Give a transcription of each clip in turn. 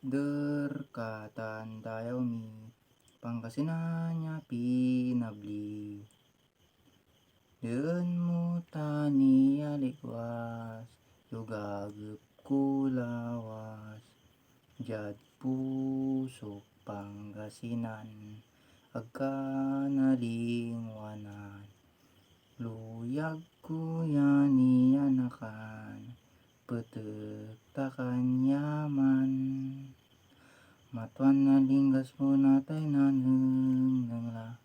Derkatan tayo mi Pangasinan pinabli Deun mo tani alikwas Yugagep kulawas Jad pusok Pangasinan Agkanalingwanan Luyag kuyani anakan Petek takan yaman Matuan na linggas mo natay naneng nangla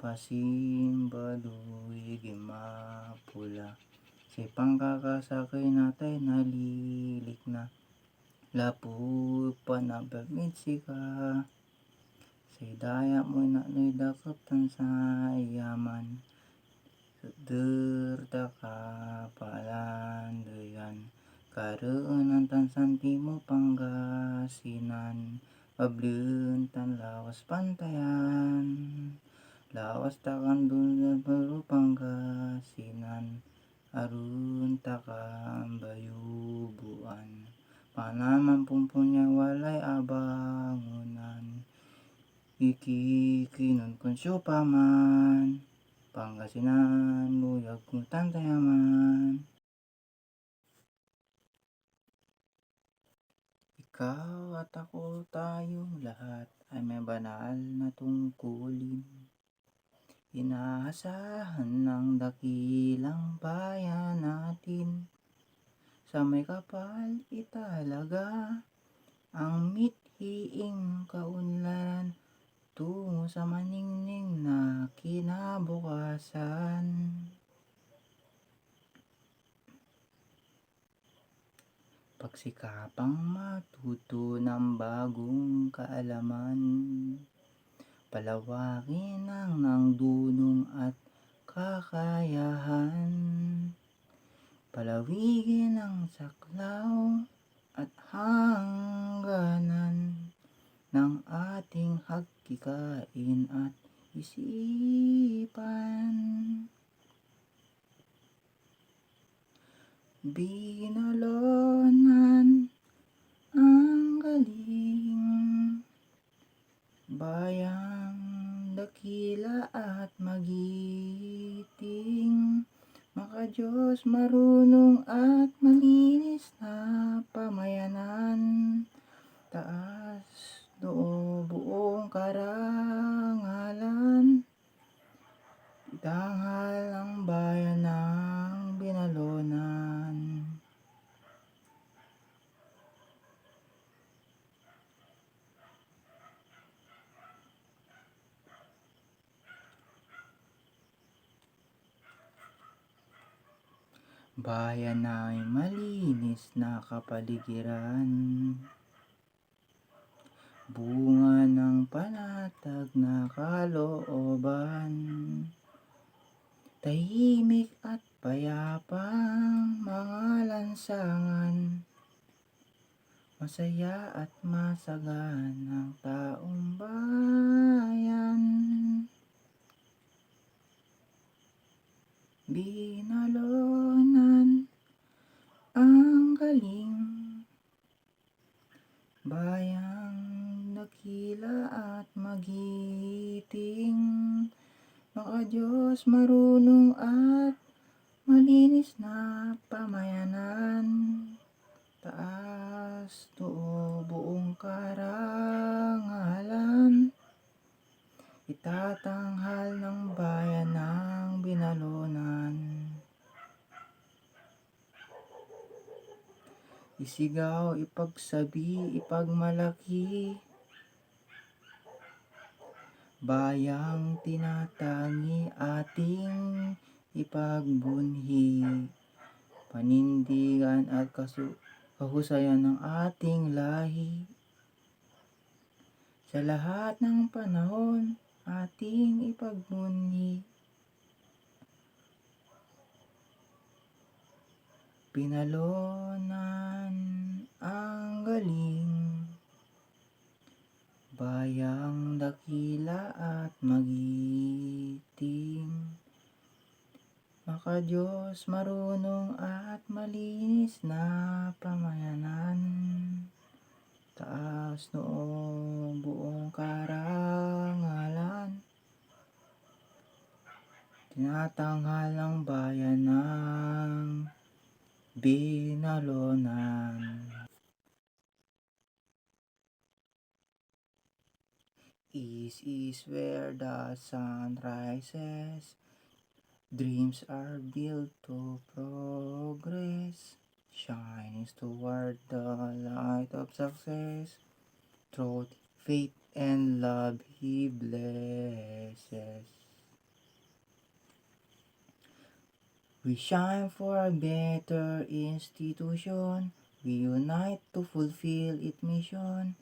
Pasimbaluy gimapula Si pangkakasakay natay nalilik na Lapu panabamitsika Say daya mo na dakap tan sa yaman Dertaka palandayan Kareunan tan santimo Pangasinan Pableun tan lawas pantayan Lawas takan dulan baru Pangasinan Arun takan bayubuan Panaman pumpunya walay abangunan Ikikinon konsyo paman Pangasinan luyag kung tantayaman Ikaw at ako tayong lahat ay may banal na tungkulin Inaasahan ng dakilang bayan natin Sa may kapal italaga ang mithiing kaunlaran Tungo sa maningning na kinabukasan Pagsikapang matuto ng bagong kaalaman Palawakin ang nangdunong at kakayahan Palawigin ang saklaw at hangganan Ng ating hagkikain at isipan Binalonan ang galing Bayang dakila at magiting Maka-Diyos marunong at malinis na pamayanan Taas noo buong karangalan Itanghal ang bayan ng Binalonan Bayan ay malinis na kapaligiran Bunga ng panatag na kalooban Tahimik at payapang mga lansangan Masaya at masaganang taong bayan Binalonan ang galing Bayang dakila at magiting Maka-Diyos marunong at malinis na pamayanan Taas noo buong karangalan Itatanghal ng bayan ng Binalonan Isigaw, ipagsabi, ipagmalaki Bayang tinatangi ating ipagbunhi Panindigan at kahusayan ng ating lahi Sa lahat ng panahon ating ipagbunhi Binalonan ang galing Bayang dakila at magiting Maka-Diyos marunong at malinis na pamayanan Taas noong buong karangalan, tinatanghal ng bayan ng Binalonan. East is where the sun rises, dreams are built to progress, shining toward the light of success, truth, faith, and love he blesses. We shine for a better institution, we unite to fulfill its mission.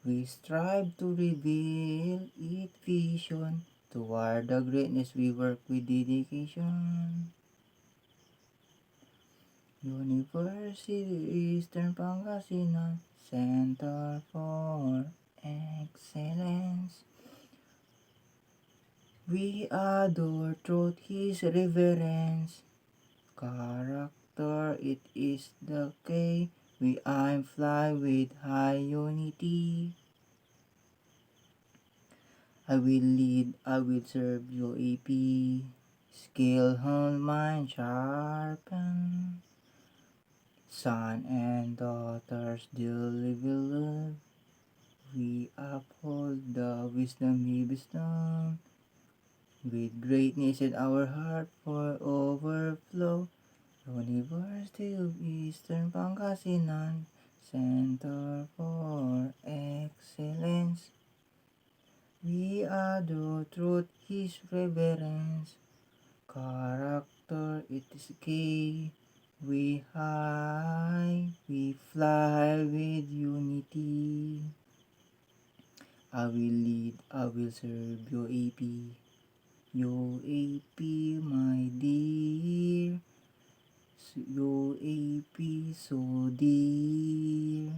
We strive to reveal its vision. Toward the greatness we work with dedication. University Eastern Pangasinan, Center for Excellence. We adore truth, His reverence. Character, it is the key. We aim fly with high unity. I will lead, I will serve UAP. Skill, hone, mind, sharpen. Son and daughters, dearly beloved. We uphold the wisdom He bestowed. With greatness in our heart for overflow. University of Eastern Pangasinan, Center for Excellence. We adore truth, His reverence. Character, it is key. We high, we fly with unity. I will lead, I will serve UAP. UAP, my dear. UAP, so dear.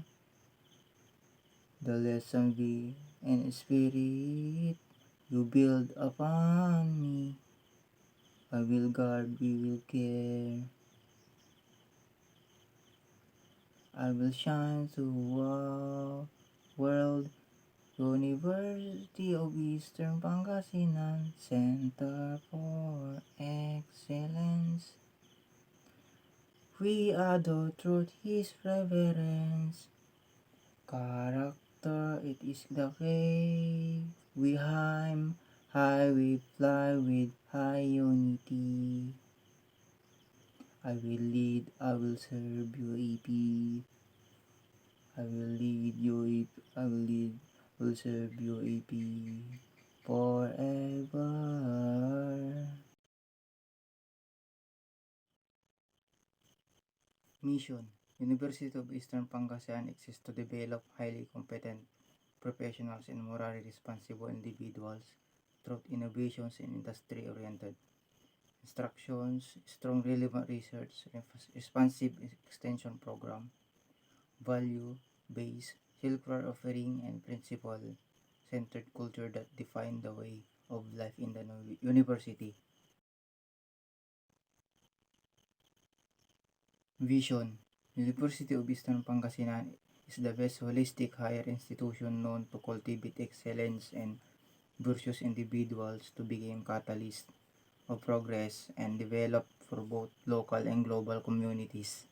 The lesson be and spirit you build upon me. I will guard, we will care. I will shine to the world. University of Eastern Pangasinan, Center for Excellence. We adore truth, His reverence. Character, it is the key. We aim high, we fly with high unity. I will lead, I will serve UAP. I will lead UAP, I will lead, I will serve UAP forever. Mission: University of Eastern Pangasinan exists to develop highly competent professionals and morally responsible individuals through innovations and industry-oriented instructions, strong relevant research, responsive extension program, value-based, circular offering, and principle-centered culture that define the way of life in the university. Vision: University of Eastern Pangasinan is the best holistic higher institution known to cultivate excellence and virtuous individuals to become catalysts of progress and develop for both local and global communities.